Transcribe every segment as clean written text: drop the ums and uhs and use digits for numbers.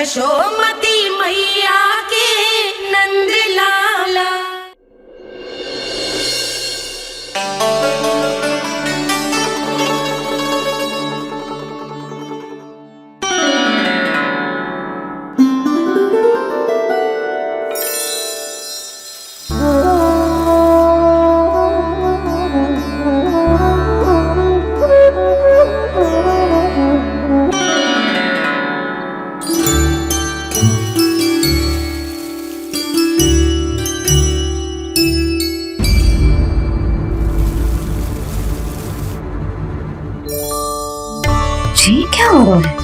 यशोमती मैया के नंद लाला। जी क्या हो रहा है?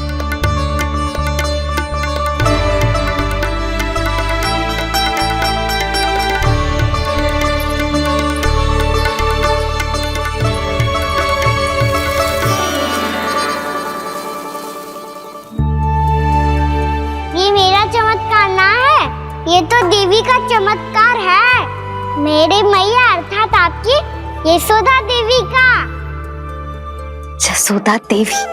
ये मेरा चमत्कार ना है, ये तो देवी का चमत्कार है। मेरे मैया अर्थात आपकी यशोदा देवी का। जसोदा देवी।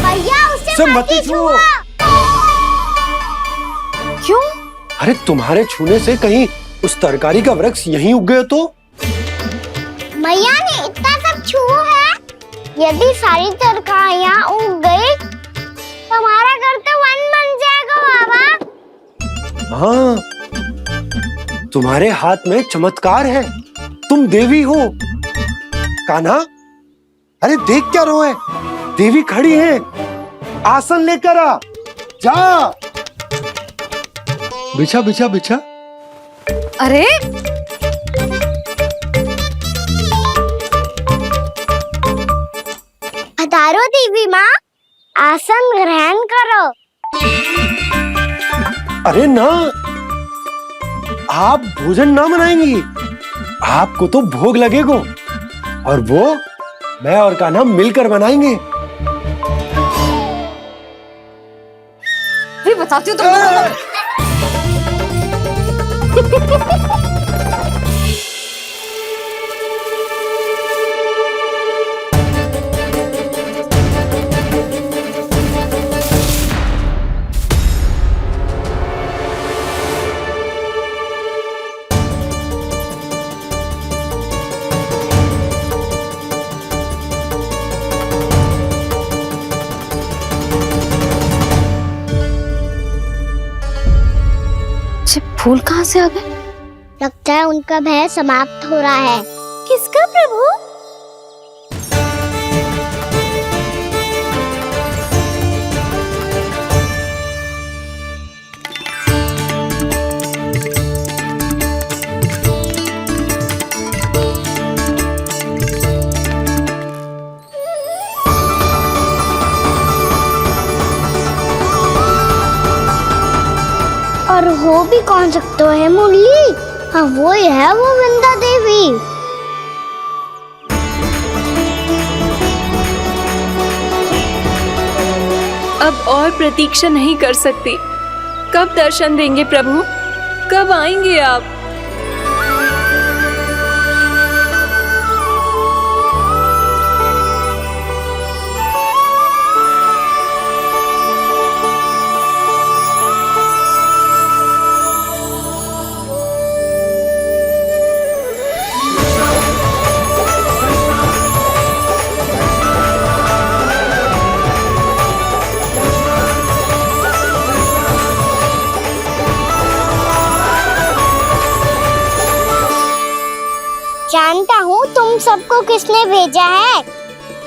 भैया उसे मत छुओ। क्यों? अरे तुम्हारे छूने से कहीं उस तरकारी का वृक्ष यहीं उग गए तो? मैया ने इतना सब छुआ है, यदि सारी तरकारियां उग गई तो हमारा घर तो वन बन जाएगा बाबा। हाँ, तुम्हारे हाथ में चमत्कार है, तुम देवी हो। कान्हा, अरे देख क्या रोए, देवी खड़ी है, आसन लेकर आ, जा। बिछा बिछा बिछा। अरे पधारो देवी माँ, आसन ग्रहण करो। अरे ना, आप भोजन ना बनाएंगी, आपको तो भोग लगेगा और वो मैं और कान्हा मिलकर बनाएंगे। भी बताती हूँ तुम। फूल कहाँ से आ गए? लगता है उनका भय समाप्त हो रहा है। किसका प्रभु? और हो भी कौन सकता है मुरली? हाँ वो ही है, वो वृंदा देवी। अब और प्रतीक्षा नहीं कर सकती। कब दर्शन देंगे प्रभु? कब आएंगे आप? जानता हूँ तुम सबको किसने भेजा है।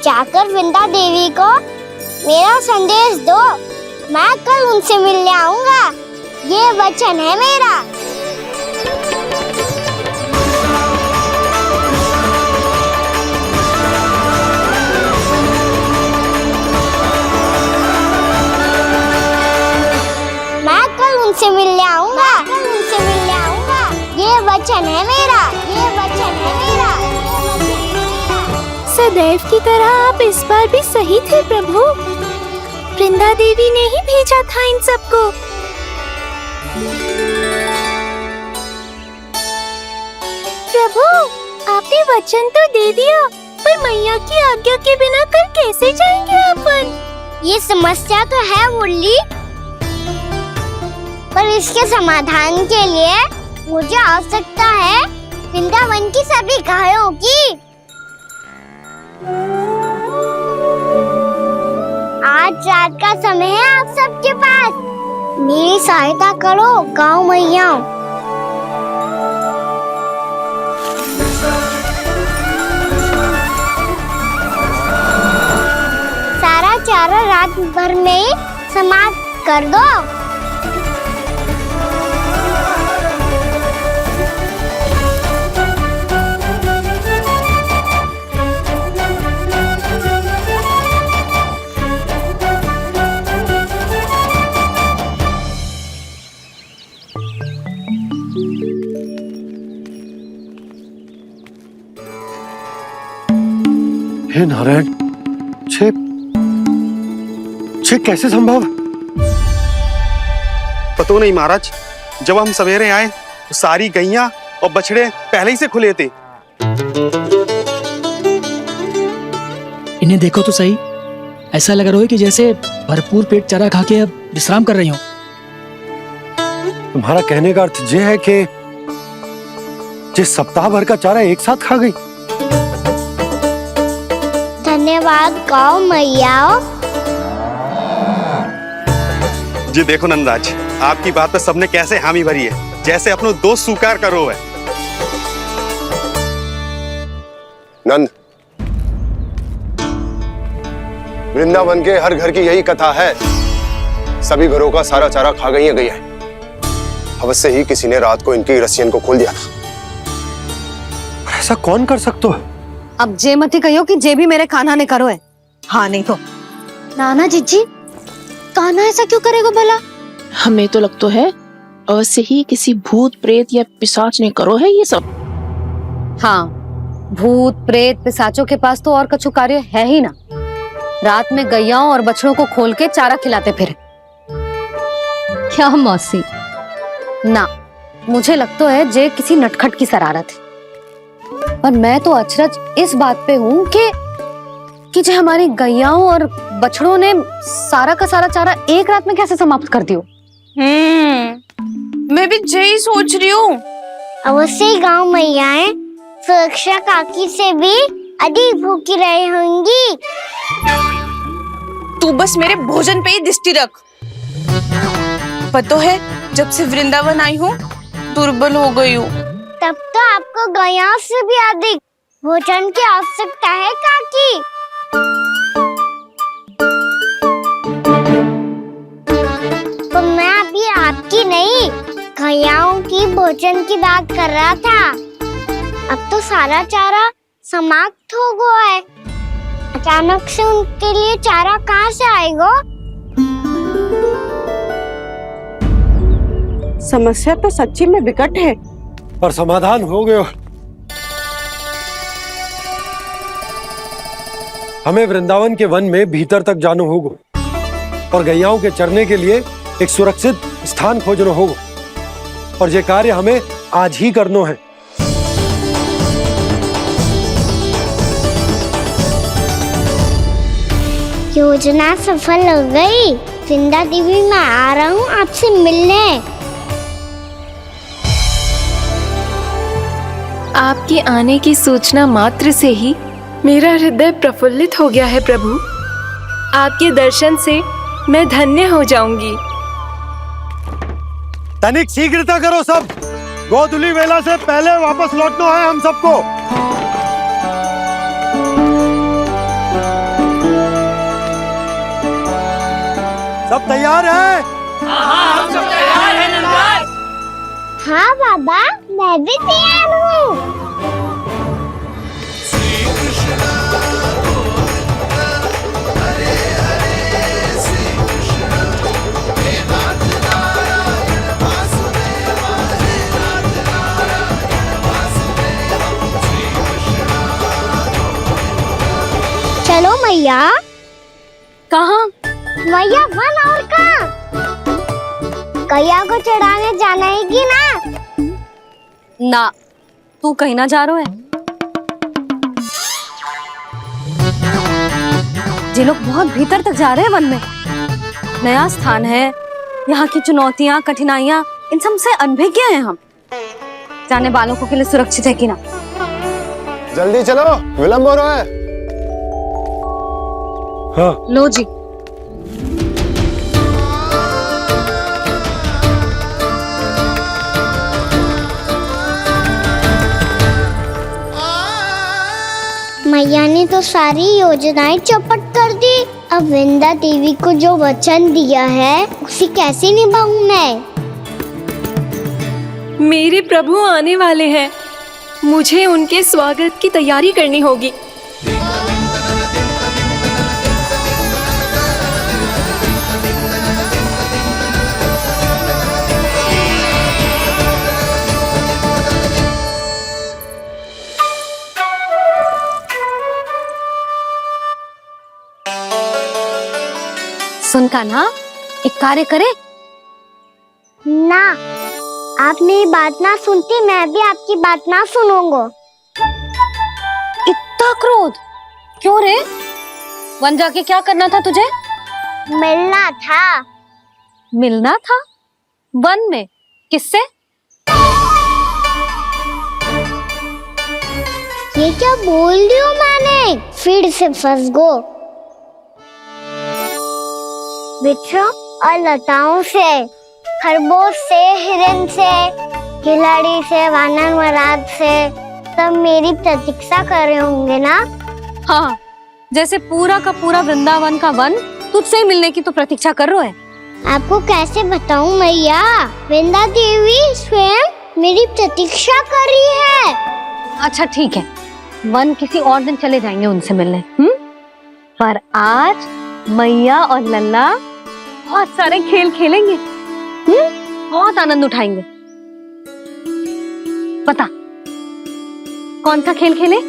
जाकर वृंदा देवी को मेरा संदेश दो, मैं कल उनसे मिलने आऊंगा, ये वचन है मेरा। मैं कल उनसे मिलने आऊंगा, ये वचन है मेरा, ये वचन है मेरा। सदैव की तरह आप इस बार भी सही थे प्रभु। वृंदा देवी ने ही भेजा था इन सबको। ने वचन तो दे दिया, पर मैया की आज्ञा के बिना कल कैसे जाएंगे अपन? ये समस्या तो है मुरली, पर इसके समाधान के लिए मुझे आवश्यकता है वृंदावन की सभी गायों की। आज रात का समय है आप सबके पास, मेरी सहायता करो गाँव मैया। सारा चारा रात भर में ही समाप्त कर दो। हे नारायण, छे कैसे संभव? पता नहीं महाराज, जब हम सवेरे आए तो सारी गैया और बछड़े पहले ही से खुले थे। इन्हें देखो तो सही, ऐसा लग रहा है कि जैसे भरपूर पेट चारा खा के अब विश्राम कर रही हो। तुम्हारा कहने का अर्थ यह है कि जिस सप्ताह भर का चारा एक साथ खा गई। धन्यवाद गाँव मैया। जी देखो नंदराज, आपकी बात पे सबने कैसे हामी भरी है, जैसे अपनो दोस्त स्वीकार करो है। नंद, वृंदावन के हर घर की यही कथा है, सभी घरों का सारा चारा खा गई है गैया। अवश्य ही किसी ने रात को इनकी रस्सियन को खोल दिया था। ऐसा कौन कर सकते हो? अब जे मती कहियो कि जे भी मेरे कान्हा ने करो है। हाँ नहीं तो नाना जीजी, कान्हा ऐसा क्यों करेगा भला? हमें तो लगता है अवश्य ही किसी भूत प्रेत या पिशाच ने करो है ये सब। हाँ, भूत प्रेत पिशाचों के पास तो और कछु कार्य है ही ना। रात में गैयाओं और बछड़ों को खोल के चारा खिलाते फिर। क्या मौसी? ना, मुझे लगता है जे किसी नटखट की शरारत है। पर मैं तो अचरज इस बात पे हूँ कि जो हमारी गैयाओं और बछड़ों ने सारा का सारा चारा एक रात में कैसे समाप्त कर दियो। मैं भी यही सोच रही हूँ। अवश्य ही गाँव मैयाएं सुरक्षा काकी से भी अधिक भूखी रही होंगी। तू बस मेरे भोजन पे ही दृष्टि रख। पता है, जब से वृंदावन आई हूँ दुर्बल हो गई हूँ। तब तो आपको गैयाओं से भी अधिक भोजन की आवश्यकता है काकी। तो मैं अभी आपकी नहीं, गैयाओं की भोजन की बात कर रहा था। अब तो सारा चारा समाप्त हो गया है, अचानक से उनके लिए चारा कहाँ से आएगा? समस्या तो सच्ची में विकट है, पर समाधान हो गयो। हमें वृंदावन के वन में भीतर तक जाना होगा और गैयाओं के चरने के लिए एक सुरक्षित स्थान खोजना होगा, और ये कार्य हमें आज ही करना है। योजना सफल हो गई। वृंदा देवी, मैं आ रहा हूँ आपसे मिलने। आपके आने की सूचना मात्र से ही मेरा हृदय प्रफुल्लित हो गया है प्रभु। आपके दर्शन से मैं धन्य हो जाऊंगी। तनिक शीघ्रता करो सब, गोधूली वेला से पहले वापस लौटना है हम सबको। सब तैयार है? हाँ, हम सब तैयार हैं नंदराज। हाँ बाबा, मैं भी तैयार हूँ। चलो मैया। कहाँ? मैया वन और कहाँ? गैया को चढ़ाने जाना है कि ना? ना, तू कहीं ना जा रहा है। ये लोग बहुत भीतर तक जा रहे हैं वन में। नया स्थान है, यहाँ की चुनौतियाँ, कठिनाइयाँ, इन सब से अनभिज्ञ हैं हम। जाने वालों को के लिए सुरक्षित है कि ना। जल्दी चलो, विलंब हो रहा है। हाँ लो जी। मैया ने तो सारी योजनाएं चौपट कर दी। अब वृंदा देवी को जो वचन दिया है उसे कैसे निभाऊं मैं? मेरे प्रभु आने वाले हैं, मुझे उनके स्वागत की तैयारी करनी होगी। सुन कान्हा, एक कार्य करे ना, आप मेरी बात ना सुनती, मैं भी आपकी बात ना सुनूंगा। इतना क्रोध क्यों रे? वन जाके क्या करना था तुझे? मिलना था। मिलना था? वन में? किससे? ये क्या बोल रही हूँ मैंने? फिर से फंस गो। वृक्षों और लताओं से, खरगोश से, हिरन से, खिलाड़ी से, वानर महाराज से, सब मेरी प्रतीक्षा कर रहे होंगे ना? हाँ, जैसे पूरा का पूरा वृंदावन का वन तुझसे मिलने की तो प्रतीक्षा कर रहा है। आपको कैसे बताऊं मैया? वृंदा देवी स्वयं मेरी प्रतीक्षा कर रही है। अच्छा ठीक है, वन किसी और दिन चले जाएंगे उनसे मिलने। पर आज मैया और लल्ला बहुत सारे खेल खेलेंगे। बहुत आनंद उठाएंगे। बता कौन सा खेल खेले?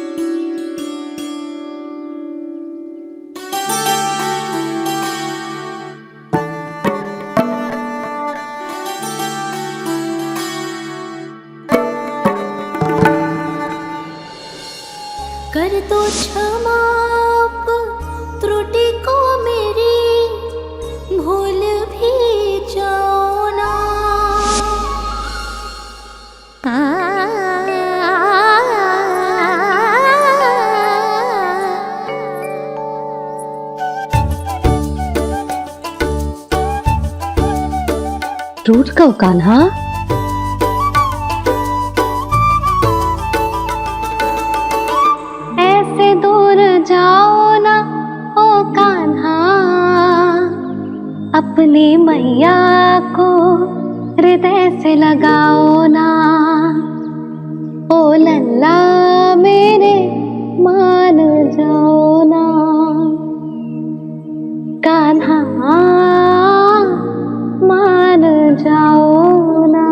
कर दो क्षमा त्रुटि को मेरी, भूल भी जाओ ना। टूट कब कान्हा? ऐसे दूर जाओ ना ओ कान्हा, अपनी मैया को हृदय से लगाओ ना। ओ लल्ला मेरे मान जाओ ना, कान्हा मान जाओ ना।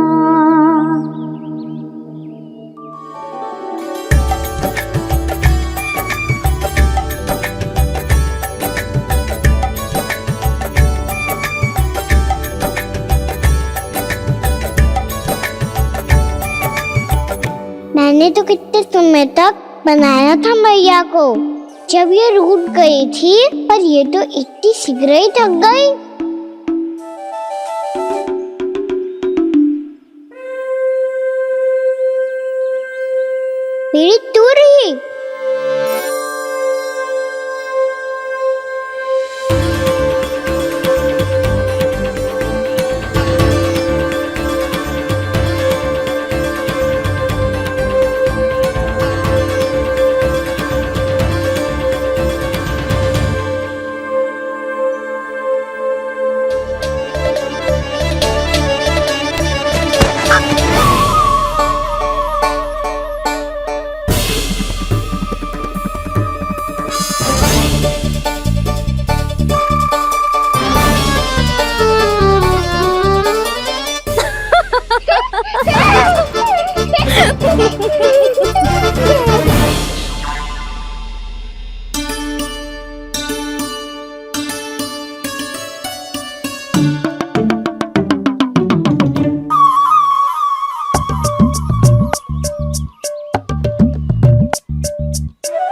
मैंने तो कितने समय तक बनाया था मैया को, जब ये रूठ गई थी, पर ये तो इतनी शीघ्र ही थक गई। मेरी दूर ही।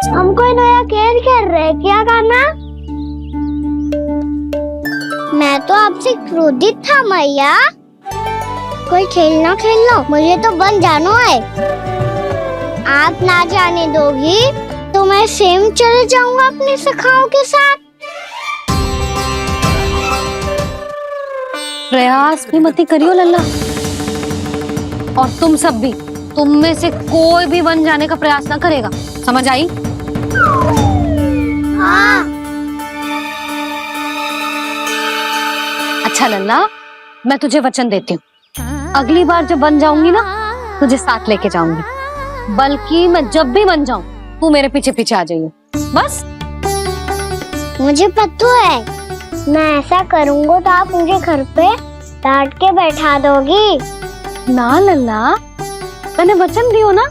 हमको नया खेल खेल रहे, क्या करना? तो आपसे क्रोधित था मैया। कोई खेलना खेल लो, मुझे तो वन जाना है। आप ना जाने दोगी तो मैं स्वयं चले जाऊंगा अपने सखाओं के साथ। प्रयास भी मत करियो लल्ला। और तुम सब भी, तुम में से कोई भी वन जाने का प्रयास ना करेगा, समझ आई? हाँ। अच्छा लल्ला, मैं तुझे वचन देती हूँ, अगली बार जब वन जाऊंगी ना तुझे साथ लेके जाऊंगी। बल्कि मैं जब भी वन जाऊं तू मेरे पीछे पीछे आ जाइए बस। मुझे पता है, मैं ऐसा करूंगा तो आप मुझे घर पे डांट के बैठा दोगी। ना लल्ला, मैंने वचन दियो ना,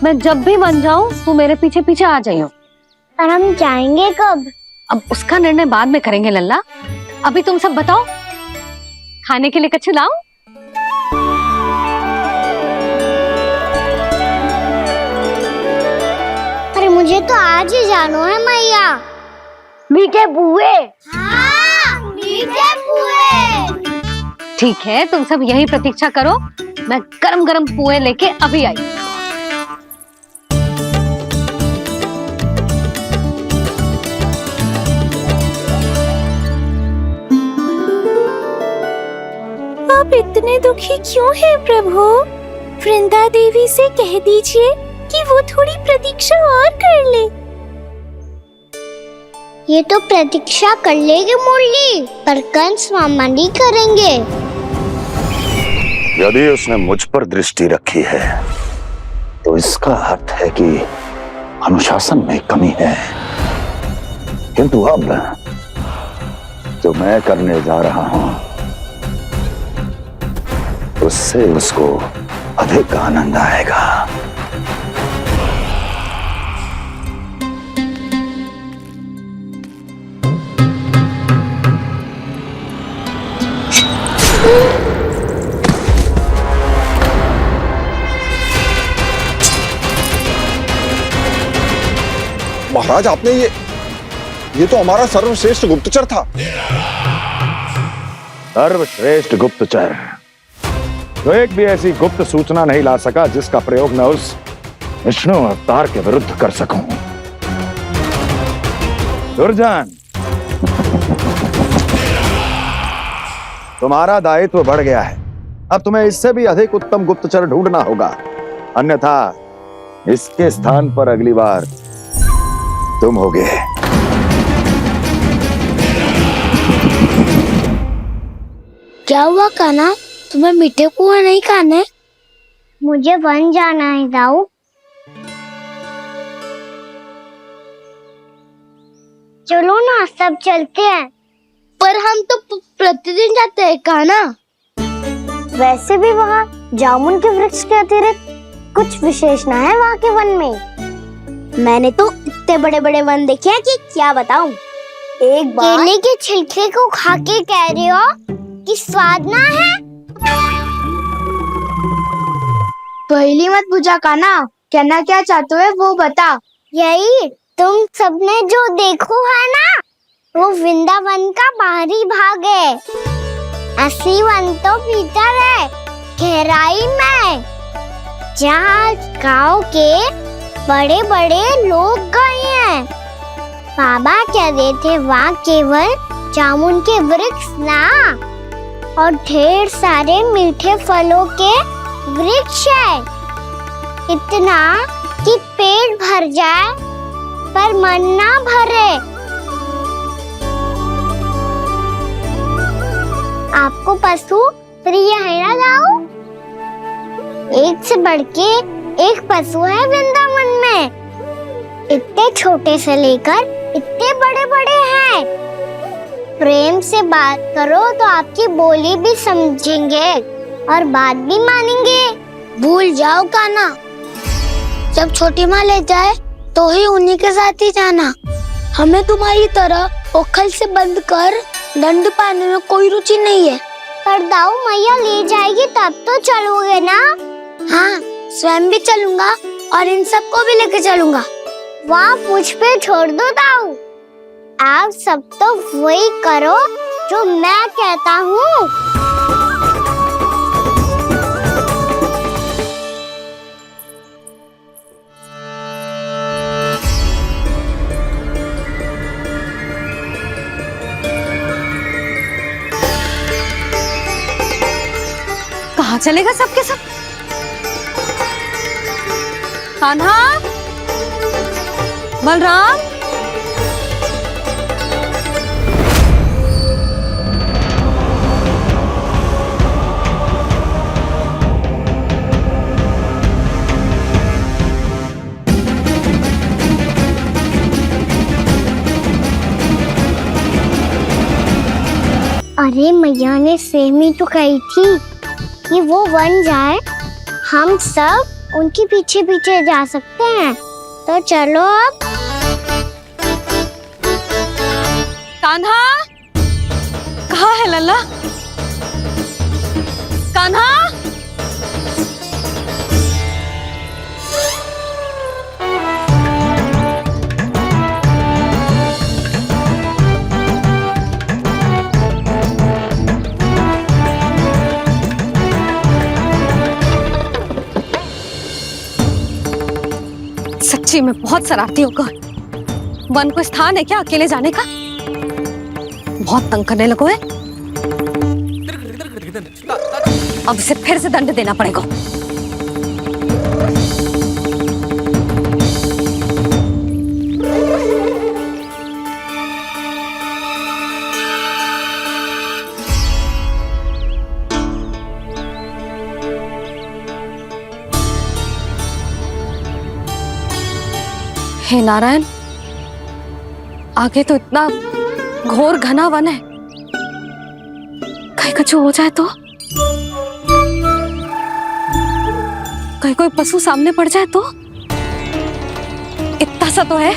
मैं जब भी वन जाऊं तू मेरे पीछे पीछे आ जाइयो। पर हम जाएंगे कब? अब उसका निर्णय बाद में करेंगे लल्ला। अभी तुम सब बताओ, खाने के लिए कुछ लाऊं? अरे मुझे तो आज ही जाना है मैया। मीठे बुए। हाँ, मीठे बुए। ठीक है, तुम सब यही प्रतीक्षा करो, मैं गरम गरम पोहे लेके अभी आई। आप इतने दुखी क्यों हैं प्रभु? वृंदा देवी से कह दीजिए कि वो थोड़ी प्रतीक्षा और कर ले। ये तो प्रतीक्षा कर लेगी मुरली, पर कंस मामा नहीं करेंगे। यदि उसने मुझ पर दृष्टि रखी है तो इसका अर्थ है कि अनुशासन में कमी है। किंतु अब जो मैं करने जा रहा हूं उससे उसको अधिक आनंद आएगा। महाराज, आपने ये तो हमारा सर्वश्रेष्ठ गुप्तचर था। सर्वश्रेष्ठ गुप्तचर तो एक भी ऐसी गुप्त सूचना नहीं ला सका जिसका प्रयोग मैं उस विष्णु अवतार के विरुद्ध कर सकूं। दुर्जन, तुम्हारा दायित्व बढ़ गया है। अब तुम्हें इससे भी अधिक उत्तम गुप्तचर ढूंढना होगा, अन्यथा इसके स्थान पर अगली बार तुम होगे। क्या हुआ कान्हा, तुम्हें मीठे पोहे नहीं खाने? मुझे वन जाना है दाऊ। चलो ना, सब चलते हैं। पर हम तो प्रतिदिन जाते हैं कान्हा। वैसे भी वहाँ जामुन के वृक्ष के अतिरिक्त कुछ विशेष ना है वहाँ के वन में। मैंने तो इतने बड़े बड़े वन देखे हैं कि क्या बताऊं। एक बार केले के छिलके को खा के कह रही हो कि स्वाद ना है? पहली मत पूछा कान्हा, कहना क्या चाहते हो वो बता। यही तुम सबने जो देखो है ना, वो वृंदावन का बाहरी भाग है। असली वन तो भीतर है, गहराई में, जहाँ गांव के बड़े बड़े लोग गए हैं। बाबा कह रहे थे वहाँ केवल जामुन के वृक्ष ना, और ढेर सारे मीठे फलों के वृक्ष है। इतना कि पेट भर जाए पर मन ना भरे। आपको पशु प्रिय है ना दाऊ? एक से बढ़ के एक पशु है वृंदावन में। इतने छोटे से लेकर इतने बड़े बड़े हैं। प्रेम से बात करो तो आपकी बोली भी समझेंगे और बात भी मानेंगे। भूल जाओ कान्हा, जब छोटी माँ ले जाए तो ही उन्हीं के साथ ही जाना। हमें तुम्हारी तरह ओखल से बंद कर दंड पाने में कोई रुचि नहीं है। पर दाऊ मैया ले जाएगी तब तो चलोगे ना? हाँ, स्वयं भी चलूंगा और इन सबको भी लेके चलूंगा। वहाँ मुझ पे छोड़ दो दाऊ। आप सब तो वही करो जो मैं कहता हूँ। कहाँ चलेगा सबके सब? कान्हा, बलराम, अरे मैया ने सेम ही तो कही थी कि वो बन जाए, हम सब उनके पीछे पीछे जा सकते हैं। तो चलो अब। कान्हा, कहाँ है लल्ला? कान्हा, सच्ची में बहुत शरारती होगा। वन को स्थान है क्या अकेले जाने का? बहुत तंग करने लगो है। अब इसे फिर से दंड देना पड़ेगा। हे नारायण, आगे तो इतना घोर घना वन है, कहीं कुछ हो जाए तो? कहीं कोई पशु सामने पड़ जाए तो? इतना सा तो है,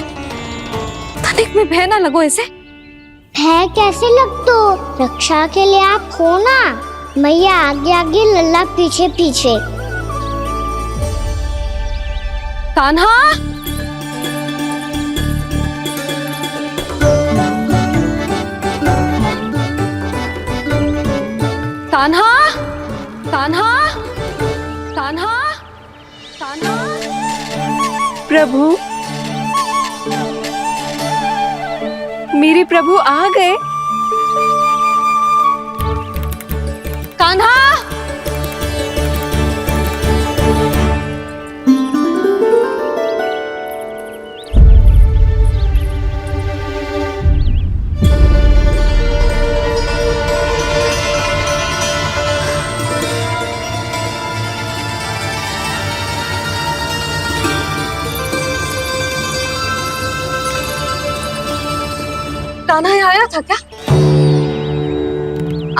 तनिक में भय ना लगो इसे। भय कैसे लग तो? रक्षा के लिए आप हो ना। मैया आगे आगे, लल्ला पीछे पीछे। कान्हा, कान्हा, कान्हा, कान्हा, कान्हा। प्रभु, मेरे प्रभु आ गए। कान्हा, कान्हा यहाँ आया था क्या?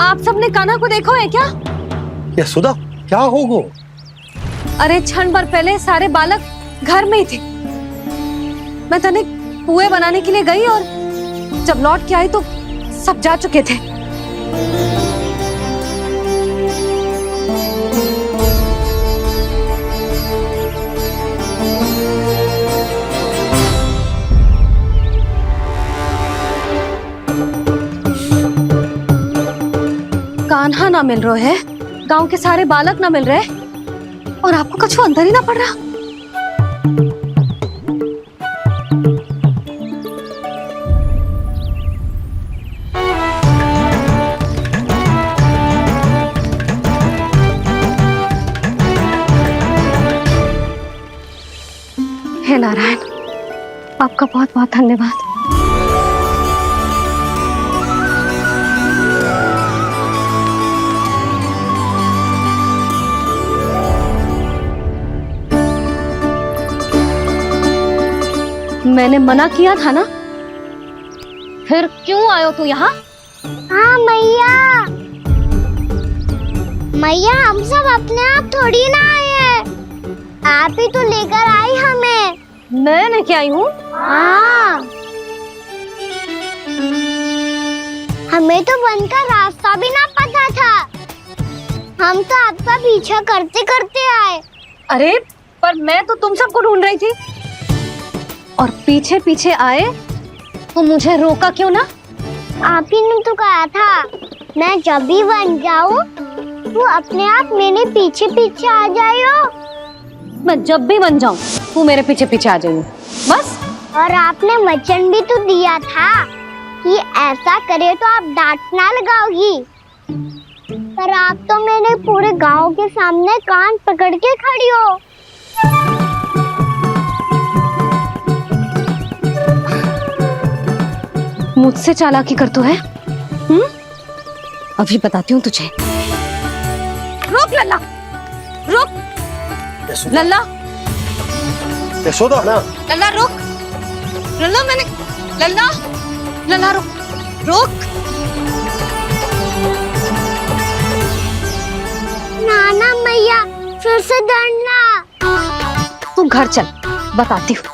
आप सबने कान्हा को देखो है क्या? यशोदा, क्या होगो? अरे क्षण भर पहले सारे बालक घर में ही थे। मैं तनिक पुए बनाने के लिए गई और जब लौट के आई तो सब जा चुके थे। कान्हा ना मिल रहा है, गांव के सारे बालक ना मिल रहे, और आपको कछु अंदर ही ना पड़ रहा। हे नारायण, आपका बहुत बहुत धन्यवाद। मैंने मना किया था ना, फिर क्यों आयो तू यहाँ? हाँ मैया, मैया हम सब अपने आप थोड़ी ना आए हैं, आप ही तो लेकर आई हमें। मैं लेके आई हूँ? हाँ, हमें तो वन का रास्ता भी ना पता था, हम तो आपका पीछा करते करते आए। अरे पर मैं तो तुम सबको ढूंढ रही थी, और पीछे पीछे आए तो मुझे रोका क्यों ना? आप ही ने तो कहा था मैं जब भी बन जाऊं तू अपने आप मेरे पीछे पीछे आ जाइयो। मैं जब भी बन जाऊं तू मेरे पीछे पीछे आ जाइयो बस। और आपने वचन भी तो दिया था कि ऐसा करे तो आप डांट ना लगाओगी, पर आप तो मेरे पूरे गांव के सामने कान पकड़ के खड़ी हो। मुझसे चालाकी कर तो है? अभी बताती हूँ तुझे। रुक लल्ला, रुक लल्ला, यशोदा ना लल्ला रुक, लल्ला मैंने, लल्ला, लल्ला रुक, रुक। नाना मैया फिर से डरना। तू घर चल, बताती हूँ।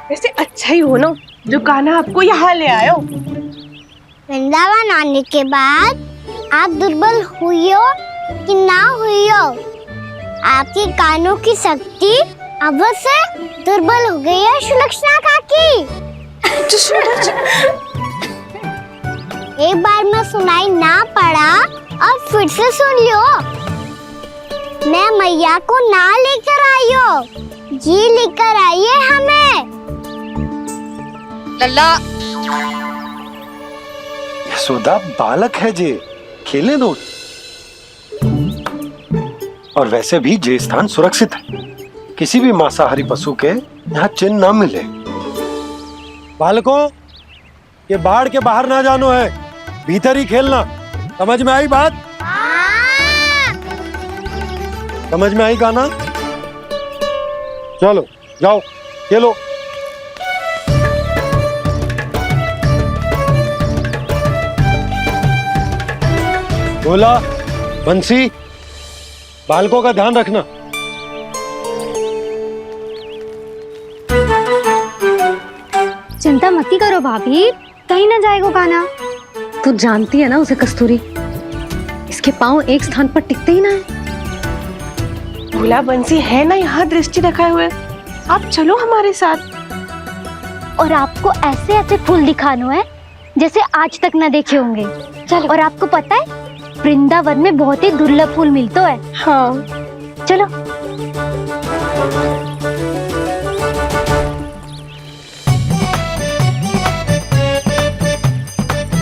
वैसे अच्छा ही हो ना जो कान्हा आपको यहाँ ले आयो। वृंदावन आने के बाद आप दुर्बल हुई हो कि ना हुई हो, आपकी कानों की शक्ति अब से दुर्बल हो गई है सुलक्षणा काकी। एक बार में सुनाई ना पड़ा और फिर से सुन लियो। मैं मैया को ना लेकर आई हो, जी लेकर आई है हमें। लल्ला, यशोदा बालक है जे, खेले दो। और वैसे भी जे स्थान सुरक्षित है, किसी भी मांसाहारी पशु के यहाँ चिन्ह ना मिले। बालकों, ये बाढ़ के बाहर ना जानो है, भीतर ही खेलना। समझ में आई बात? समझ में आई कान्हा? चलो जाओ खेलो। बोला बंसी, बालकों का ध्यान रखना। चिंता मत करो भाभी, कहीं ना जाएगा कान्हा। तू जानती है ना उसे कस्तूरी, इसके पांव एक स्थान पर टिकते ही ना है। भोला बंसी है ना यहाँ दृष्टि रखाए हुए, आप चलो हमारे साथ। और आपको ऐसे ऐसे फूल दिखानो है जैसे आज तक न देखे होंगे। चलो। और आपको पता है वृंदावन में बहुत ही दुर्लभ फूल मिलते हैं। हाँ चलो।